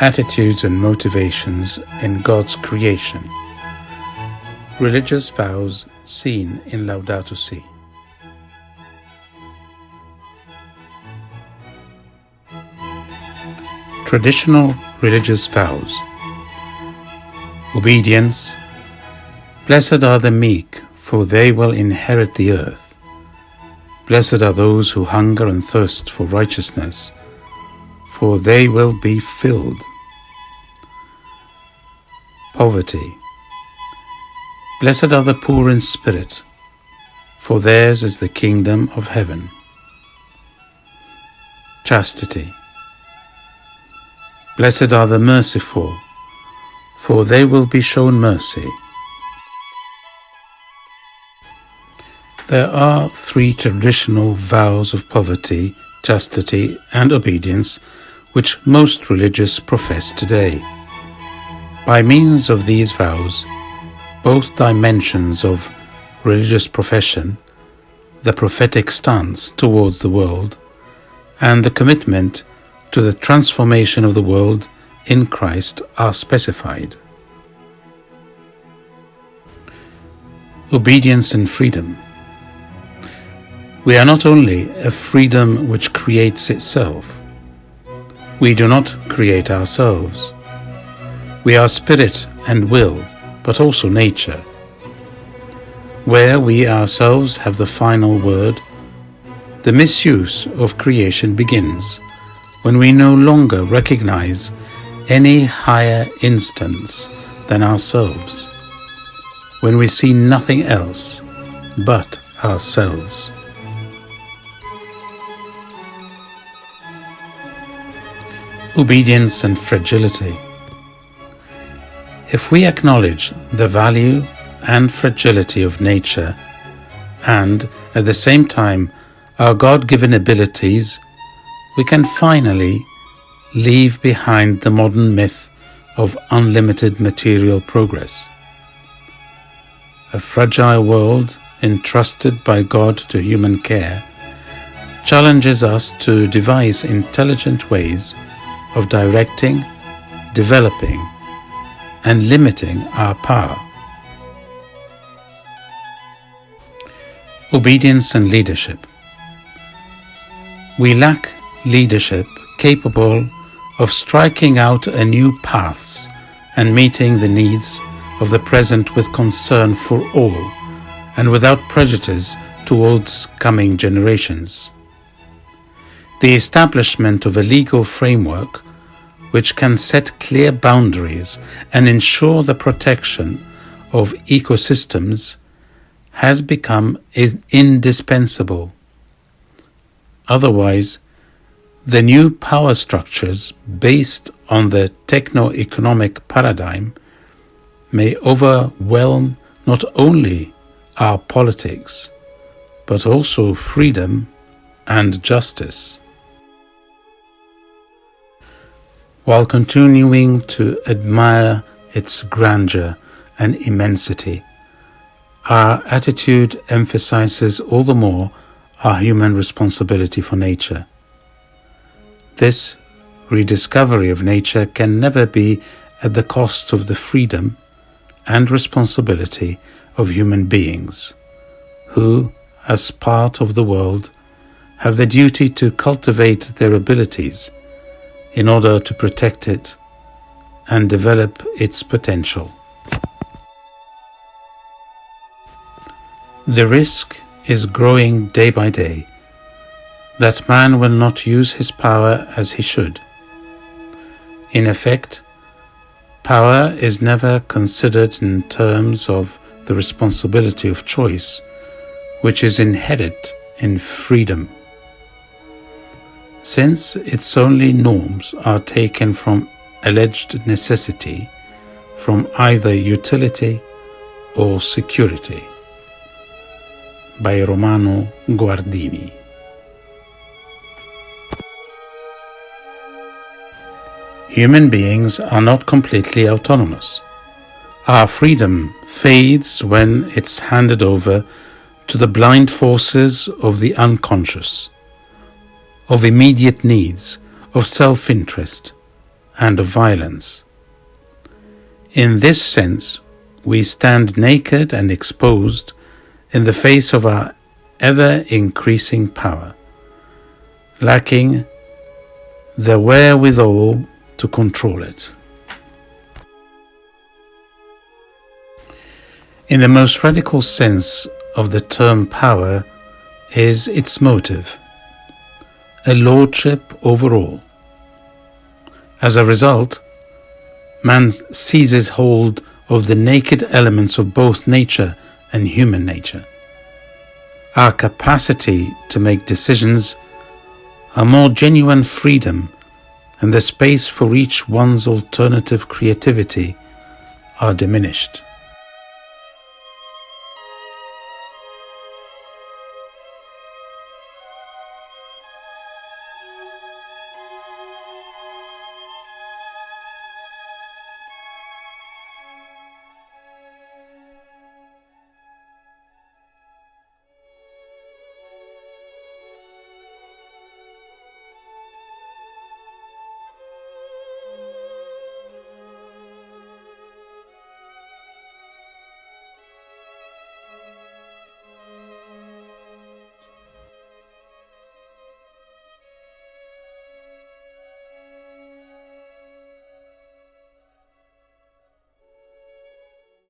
Attitudes and motivations in God's creation. Religious vows seen in Laudato Si. Traditional religious vows. Obedience. Blessed are the meek, for they will inherit the earth. Blessed are those who hunger and thirst for righteousness, for they will be filled. Poverty. Blessed are the poor in spirit, for theirs is the kingdom of heaven. Chastity. Blessed are the merciful, for they will be shown mercy. There are three traditional vows of poverty, chastity, and obedience which most religious profess today. By means of these vows, both dimensions of religious profession, the prophetic stance towards the world, and the commitment to the transformation of the world in Christ are specified. Obedience and freedom. We are not only a freedom which creates itself. We do not create ourselves. We are spirit and will, but also nature. Where we ourselves have the final word, the misuse of creation begins when we no longer recognize any higher instance than ourselves, when we see nothing else but ourselves. Obedience and fragility. If we acknowledge the value and fragility of nature and, at the same time, our God-given abilities, we can finally leave behind the modern myth of unlimited material progress. A fragile world entrusted by God to human care challenges us to devise intelligent ways of directing, developing, and limiting our power. Obedience and leadership. We lack leadership capable of striking out a new paths and meeting the needs of the present with concern for all and without prejudice towards coming generations. The establishment of a legal framework which can set clear boundaries and ensure the protection of ecosystems has become indispensable. Otherwise, the new power structures based on the techno-economic paradigm may overwhelm not only our politics, but also freedom and justice. While continuing to admire its grandeur and immensity, our attitude emphasizes all the more our human responsibility for nature. This rediscovery of nature can never be at the cost of the freedom and responsibility of human beings, who, as part of the world, have the duty to cultivate their abilities in order to protect it and develop its potential. The risk is growing day by day that man will not use his power as he should. In effect, power is never considered in terms of the responsibility of choice, which is inherent in freedom, since its only norms are taken from alleged necessity, from either utility or security. By Romano Guardini. Human beings are not completely autonomous. Our freedom fades when it's handed over to the blind forces of the unconscious, of immediate needs, of self-interest and of violence. In this sense, we stand naked and exposed in the face of our ever-increasing power, lacking the wherewithal to control it. In the most radical sense of the term power is its motive, a lordship over all. As a result, man seizes hold of the naked elements of both nature and human nature. Our capacity to make decisions, a more genuine freedom, and the space for each one's alternative creativity are diminished.